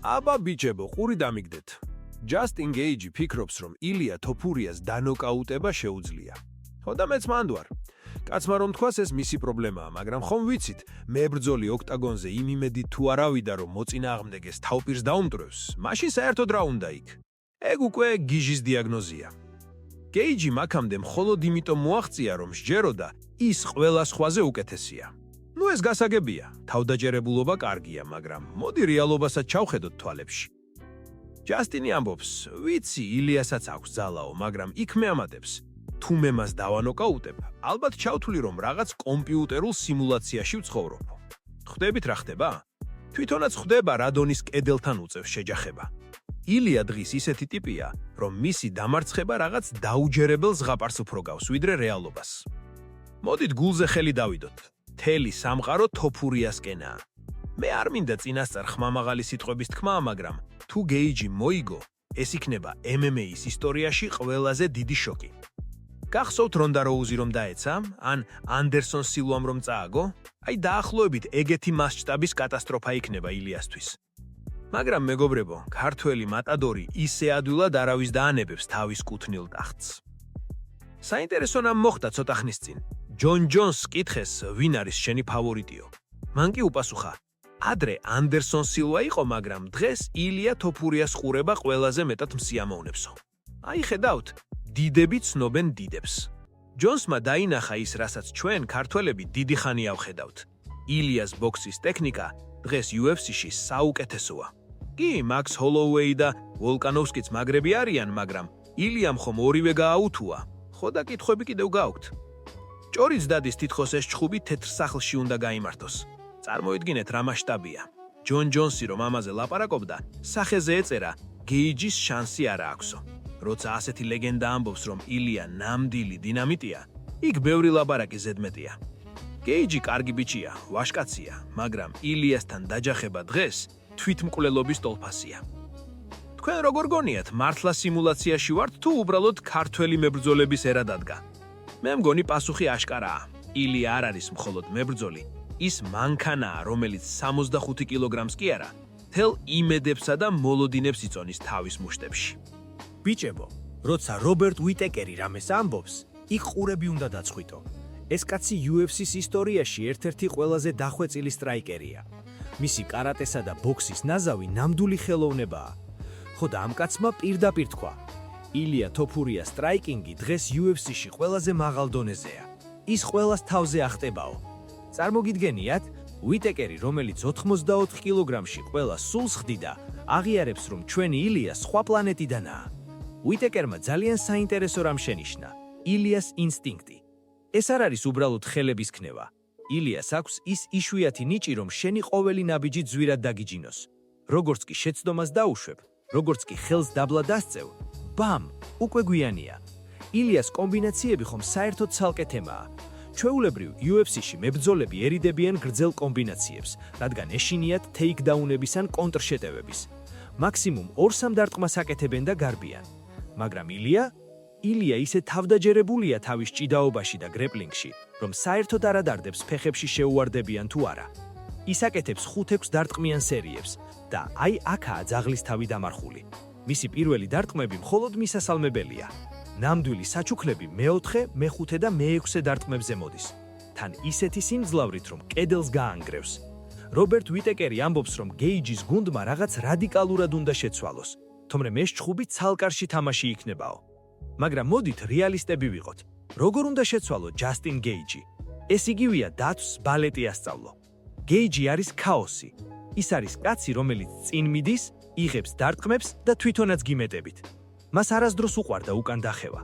აბა ბიჭებო, ყური დამიგდეთ. Justin Gage ფიქრობს, რომ ილია თოფურიას დანოკაუტება შეუძლია. ხოდა მეც მანდვარ. კაცმა რომ თქვას ეს მისი პრობლემაა, მაგრამ ხომ ვიცით, მებრძოლი ოქტაგონზე იმ იმედით თუ არ ავიდა, რომ მოწინააღმდეგეს თავპირს დაუმტვრევს, მაშინ საერთოდ რა უნდა იქ? ეგ უკვე გიჟის დიაგნოზია. Gage მაქამდე მხოლოდ იმიტომ მოაღწია, რომ სჯეროდა, ის ყველა სხვაზე უკეთესია. ნუ ეს გასაგებია, თავდაჯერებულობა კარგია, მაგრამ მოდი რეალობასაც ჩავხედოთ თვალებში. Justin ამბობს, ვიცი, ილიასაც აქვს ძალაო, მაგრამ იქ მეამატებს. თუ მე მას დავანოკაუტებ, ალბათ ჩავთვლი, რომ რაღაც კომპიუტერულ სიმულაციაში ვცხოვრობ. ხვდებით რა ხდება? თვითონაც ხვდება რადონის კედელთან უწევს შეჯახება. ილია დღის ისეთი ტიპია, რომ მისი დამარცხება რაღაც დაუჯერებელ ზღაპარს უფრო გავს, ვიდრე რეალობას. მოდით გულზე ხელი დავიდოთ. თელი სამყარო თოფურიასკენაა. მე არ მინდა წინასწარ ხმამაღალი სიტყვების თქმა, მაგრამ თუ Gage მოიგო, ეს იქნება MMA-ის ისტორიაში ყველაზე დიდი შოკი. გახსოვთ რონდა როუზი რომ დაეცა, ან ანდერსონ სილვამ რომ წააგო? აი დაახლოებით ეგეთი მასშტაბის კატასტროფა იქნება ილიასთვის. მაგრამ მეგობრებო, ქართველი მატადორი ისე ადვილად არავის დაანებებს თავის კუთვნილ ტახტს. საინტერესო რამ მოხდა ცოტა ხნის წინ. ჯონ ჯონს კითხეს, ვინ არის შენი ფავორიტიო? მან კი უპასუხა, ადრე ანდერსონ სილვა იყო, მაგრამ დღეს ილია თოფურიას ყურება ყველაზე მეტად მსიამოვნებსო. აი ხედავთ, დიდები ცნობენ დიდებს. ჯონსმა დაინახა ის, რასაც ჩვენ ქართველები დიდი ხანი ავხედავთ. ილიას ბოქსის ტექნიკა დღეს UFC-ში საუკეთესოა. კი, მაქს ჰოლოუეი და ვოლკანოვსკიც მაგრები არიან, მაგრამ ილიამ ხომ ორივე გააუთუა. ხოდა კითხვები კიდევ გააქვთ. ჭორიც დადის თითქოს ეს ჩხუბი თეთრ სახლში უნდა გაიმართოს. წარმოიდგინეთ რა მასშტაბია. ჯონ ჯონსი რომ ამაზე ლაპარაკობდა, სახეზე ეწერა, Gage-ის შანსი არ აქვსო. როცა ასეთი ლეგენდა ამბობს, რომ ილია ნამდვილი დინამიტია, იქ ბევრი ლაპარაკი ზედმეტია. Gage კარგი ბიჭია, ვაშკაცია, მაგრამ ილიასთან დაჯახება დღეს თვითმკვლელობის ტოლფასია. თქვენ როგორ გონიათ, მართლა სიმულაციაში ვართ თუ უბრალოდ ქართველი მებრძოლების ერა დადგა? მე მგონი პასუხი აშკარაა. ილია არ არის მხოლოდ მებრძოლი, ის მანქანაა, რომელიც 65 კილოგრამს კი არა, თელ იმედებსა და მოლოდინებს იწონის თავის მუშტებში. ბიჭებო, როცა რობერტ უიტეკერი რამეს ამბობს, იქ ყურები უნდა დაწყვიტო. ეს კაცი UFC-ის ისტორიაში ერთ-ერთი ყველაზე დახვეწილი სტრაიკერია. მისი კარატესა და ბოქსის ნაზავი ნამდვილი ხელოვნებაა. ხოდა ამ კაცმა პირდაპირ თქვა, ილია თოფურიას სტრაიკინგი დღეს UFC-ში ყველაზე მაღალ დონეზეა. ის ყველას თავზე ახტებაო. წარმოგიდგენიათ, უიტეკერი, რომელიც 84 კილოგრამში ყველა სულს ხდიდა, აღიარებს, რომ ჩვენი ილია სხვა პლანეტიდანაა. უიტეკერმა ძალიან საინტერესო რამ შენიშნა, ილიას ინსტინქტი. ეს არ არის უბრალოდ ხელების ქნება. ილიას აქვს ის იშვიათი ნიჭი, რომ შენი ყოველი ნაბიჯი ძვირად დაგიჯინოს. როგორც კი შეცდომას დაუშვებ, როგორც კი ხელს დაბლა დასწევ, ბამ, უკვე გვიანია. ილიას კომბინაციები ხომ საერთოდ ცალკე თემაა. ჩვეულებრივ UFC-ში მებრძოლები ერიდებიან გრძელ კომბინაციებს, რადგან ეშინიათ თეიქდაუნების ან კონტრშეტევების. მაქსიმუმ 2-3 დარტყმას აკეთებენ და გარბიან. მაგრამ ილია ისე თავდაჯერებულია თავის ჭიდაობაში და გრეპლინგში, რომ საერთოდ არ ადარდებს ფეხებში შეუვარდებიან თუ არა. ის აკეთებს 5-6 დარტყმიან სერიებს და აი აქაა ძაღლის თავი დამარხული. მისი პირველი დარტყმები მხოლოდ მისასალმებელია. ნამდვილი საჩუქლები მე-4, მე-5 და მე-6 დარტყმებზე მოდის. თან ისეთი სიმძლავრით, რომ კედელს გაანგრევს. რობერტ უიტეკერი ამბობს, რომ Gage-ის გუნდმა რაღაც რადიკალურად უნდა შეცვალოს, თუმცა ეს ჩხუბი ცალკარში თამაში იქნებაო. მაგრამ მოდით რეალისტები ვიყოთ. როგორ უნდა შეცვალო Justin Gage? ეს იგივეა დათვს ბალეტი ასწავლო. Gage არის ქაოსი. ის არის კაცი, რომელიც წინ მიდის, იღებს დარტყმებს და თვითონაც გიმეტებით. მას არასდროს უყვარდა უკან დახევა.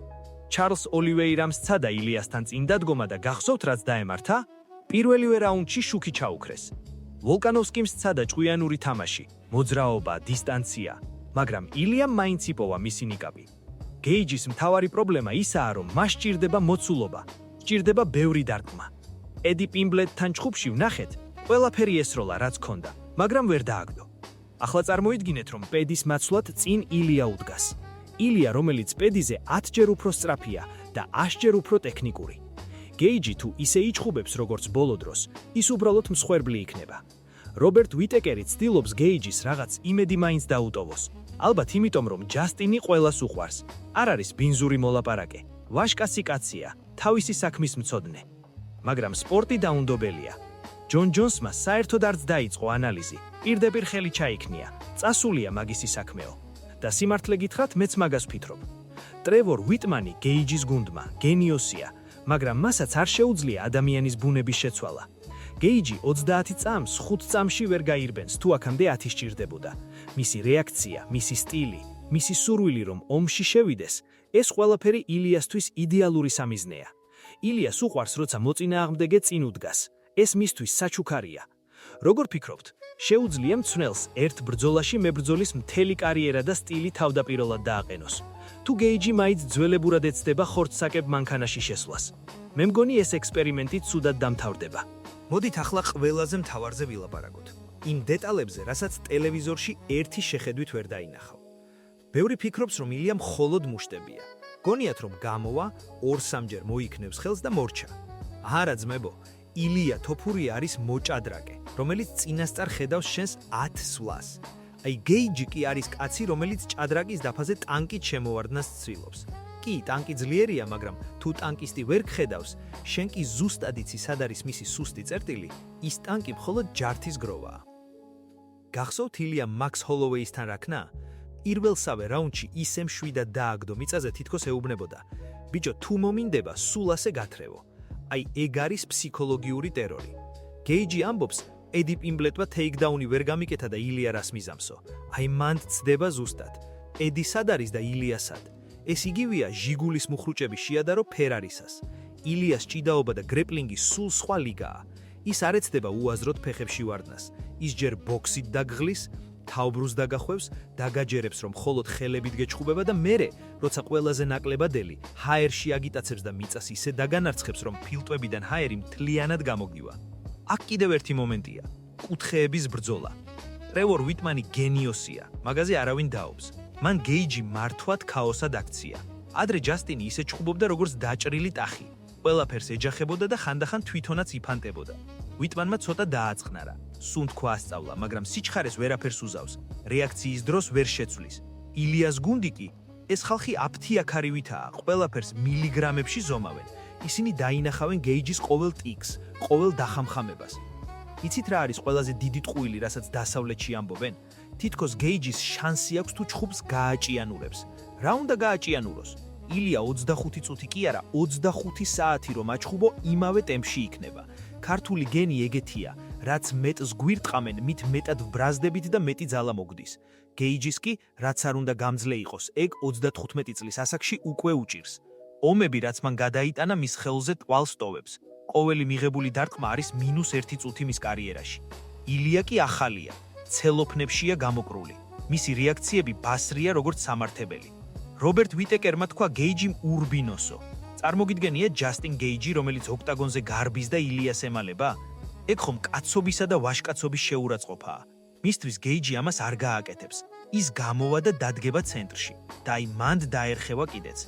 ჩარლს ოლივეირამ სცადა ილიასთან წინ დადგომა და გახსოვთ რაც დაემართა? პირველივე რაუნდში შუქი ჩაუქრეს. ვოლკანოვსკიმ სცადა ჭკვიანური თამაში, მოძრაობა, დისტანცია, მაგრამ ილიამ მაინც იპოვა მისი ნიკაპი. Gage-ის მთავარი პრობლემა ისაა, რომ მას სჭირდება მოცულობა, სჭირდება ბევრი დარტყმა. ედი პიმბლეტთან ჩხუბში ვნახეთ, ყველაფერი ესროლა რაც ჰქონდა, მაგრამ ვერ დააგდო. ახლა წარმოიდგინეთ, რომ პედის მაცვლად წინ ილია უდგას. ილია, რომელიც პედიზე 10-ჯერ უფრო სწრაფია და 100-ჯერ უფრო ტექნიკური. Gage თუ ისე იჩხუბებს როგორც ბოლო დროს, ის უბრალოდ მსხვერპლი იქნება. რობერტ ვიტეკერი ცდილობს გეიჯის რაღაც იმედი მაინც დაუტოვოს. ალბათ იმიტომ, რომ ჯასტინი ყველას უყვარს. არ არის ბინზური მოლაპარაკე, ვაჟკაცი კაცია, თავისი საქმის მცოდნე. მაგრამ სპორტი დაუნდობელია. ჯონ ჯონსმა საერთოდ არც დაიწყო ანალიზი, პირდაპირ ხელი ჩაიქნია, წასულია მაგისი საქმეო. და სიმართლე გითხრათ, მეც მაგას ვფიქრობ. ტრევორ ვიტმანი გეიჯის გუნდმა გენიოსია, მაგრამ მასაც არ შეუძლია ადამიანის ბუნების შეცვალა. გეიჯი 30 წამს 5 წამში ვერ გაირბენს, თუ აქამდე 10 სჭირდებოდა. მისი რეაქცია, მისი სტილი, მისი სურვილი რომ ომში შევიდეს, ეს ყველაფერი ილიასთვის იდეალური სამიზნეა. ილიას უყვარს, როცა მოწინააღმდეგე წინ უდგას. ეს მისთვის საჩუქარია. როგორ ფიქრობთ, შეუძლია მცნელს ერთ ბრძოლაში მებრძოლის მთელი კარიერა და სტილი თავდაპირველად დააყენოს? თუ გეიჯი მაინც ძველებურად ეცდება ხორცსაკებ მანქანაში შესვლას. მე მგონი ეს ექსპერიმენტი ცუდად დამთავრდება. მოდით ახლა ყველაზე მთავარზე ვილაპარაკოთ. იმ დეტალებზე, რასაც ტელევიზორში ერთი შეხედვით ვერ დაინახავ. ბევრი ფიქრობს, რომ ილია მხოლოდ მუშტებია. გონიათ, რომ გამოვა, 2-3ჯერ მოიქნევს ხელს და მორჩა. არა ძმებო, ილია თოფურია არის მოჭადრაკე, რომელიც წინასწარ ხედავს შენს 10 სვლას. აი გეიჯი კი არის კაცი, რომელიც ჭადრაკის დაფაზე ტანკით შემოვარდნას ცდილობს. კი, ტანკი ძლიერია, მაგრამ თუ ტანკისტი ვერ გხედავს, შენ კი ზუსტად იცი, სად არის მისი სუსტი წერტილი, ის ტანკი მხოლოდ ჯართის გროვაა. გახსოვთ ილია მაქს ჰოლოვეისთან რა ქნა? პირველსავე რაუნდში ისე მშვიდად დააგდო მიწაზე, თითქოს ეუბნებოდა: ბიჭო, თუ მომინდება, სულ ასე გათრევო. აი ეგ არის ფსიქოლოგიური ტერორი. გეიჯი ამბობს, ედი პიმბლეტმა თეიქდაუნი ვერ გამიკეთა და ილია რას მიზამსო. აი მან ცდება ზუსტად. ედი სად არის და ილია სად? ეს იგივეა ჟიგულის მუხრუჭები შეადარო ფერარისას. ილიას ჭიდაობა და გრეპლინგი სულ სხვა ლიგაა. ის არ ეცდება უაზროდ ფეხებში ვარდნას. ის ჯერ ბოქსით დაგღლის, თავბრუს დაგახვევს, დაგაჯერებს, რომ მხოლოდ ხელებით გეჩხუბება და მერე, როცა ყველაზე ნაკლებადელი, ჰაერში აგიტაცებს და მიწას ისე დაგანარცხებს, რომ ფილტვებიდან ჰაერი მთლიანად გამოგივა. აქ კიდევ ერთი მომენტია, კუთხეების ბრძოლა. ტრევორ ვიტმანი გენიოსია, მაგაზე არავინ დაობს. მან გეიჯი მართვად ქაოსად აქცია. ადრე ჯასტინი ისე ჩხუბობდა, როგორც დაჭრილი ტახი. ყველაფერს ეჯახებოდა და ხანდახან თვითონაც იფანტებოდა. ვიტმანმა ცოტა დააწყნარა. სუნთქვა ასწავლა, მაგრამ სიჩხარეს ვერაფერს უზავს. რეაქციის დროს ვერ შეცვლის. ილიას გუნდი კი, ეს ხალხი აფთიაქარივითაა, ყველაფერს მილიგრამებში ზომავენ. ისინი დაინახავენ გეიჯის ყოველ ტიქს, ყოველ დახამხამებას. იცით რა არის ყველაზე დიდი ტყუილი, რასაც დასავლეთში ამბობენ? თითქოს გეიჯის შანსი აქვს თუ ჩხუბს გააჭიანურებს. რა უნდა გააჭიანუროს? ილია 25 წუთი კი არა, 25 საათი რომ აჩხუბო, იმავე ტემპში იქნება. ქართული გენი ეგეთია, რაც მეტს გვირტყამენ, მით მეტად ვბრაზდებით და მეტი ძალა მოგდის. გეიჯის კი, რაც არ უნდა გამძლე იყოს, ეგ 35 წლის ასაკში უკვე უჭირს. ომები, რაც მან გადაიტანა, მის ხელზე ტყვალს ტოვებს. ყოველი მიღებული დარტყმა არის -1 წუთი მის კარიერაში. ილია კი ახალია, ცელოფნებშია გამოკრული. მისი რეაქციები ბასრია როგორც სამართებელი. რობერტ ვიტეკერმა თქვა გეიჯიმ ურბინოსო. წარმოგიდგენია ჯასტინ გეიჯი, რომელიც ოქტაგონზე გარბის და ილიას ემალება? ეგ ხომ კაცობისა და ვაჟკაცობის შეურაცხყოფაა. მისთვის გეიჯი ამას არ გააკეთებს. ის გამოვა და დადგება ცენტრში. და აი მანდ დაერხევა კიდეც.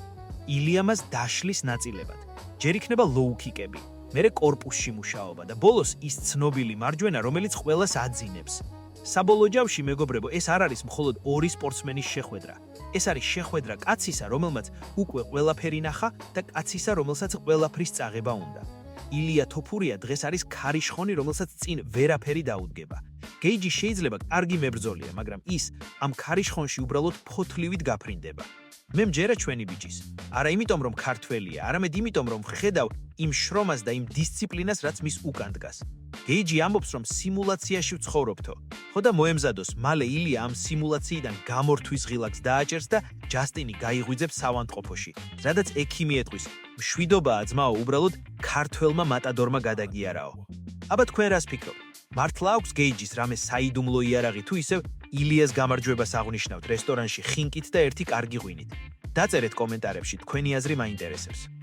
ილია მას დაშლის ნაწილებად. ჯერ იქნება ლოუ-კიკები, მერე კორპუსში მუშაობა და ბოლოს ის ცნობილი მარჯვენა, რომელიც ყველას აძინებს. საბოლოო ჯამში, მეგობრებო, ეს არ არის მხოლოდ ორი სპორტსმენის შეხვედრა. ეს არის შეხვედრა კაცისა, რომელმაც უკვე ყველაფერი ნახა და კაცისა, რომელსაც ყველაფრის წაღება უნდა. ილია თოფურია დღეს არის ქარიშხონი, რომელსაც წინ ვერაფერი დაუდგება. გეიჯი შეიძლება კარგი მებრძოლია, მაგრამ ის ამ ქარიშხონში უბრალოდ ფოთლივით გაფრინდება. მე მჯერა ჩვენი ბიჭის. არა იმიტომ, რომ ქართველია, არამედ იმიტომ, რომ ვხედავ იმ შრომას და იმ დისციპლინას, რაც მის უკან დგას. გეიჯი ამბობს, რომ სიმულაციაში ვცხოვრობთო. ხო და მოემზადოს, მალე ილია ამ სიმულაციიდან გამორთვის ღილაკს დააჭერს და ჯასტინი გაიღვიძებს სავანტყოფოში, სადაც ექიმი ეტყვის, მშვიდობაა ძმაო, უბრალოდ ქართველმა მატადორმა გადაგიარაო. აბა თქვენ რას ფიქრობთ? მართლა აქვს გეიჯის რამე საიდუმლო იარაღი თუ ისევ ილიას გამარჯვებას აღნიშნავთ რესტორანში ხინკით და ერთი კარგი ღვინით? დაწერეთ კომენტარებში, თქვენი აზრი მაინტერესებს.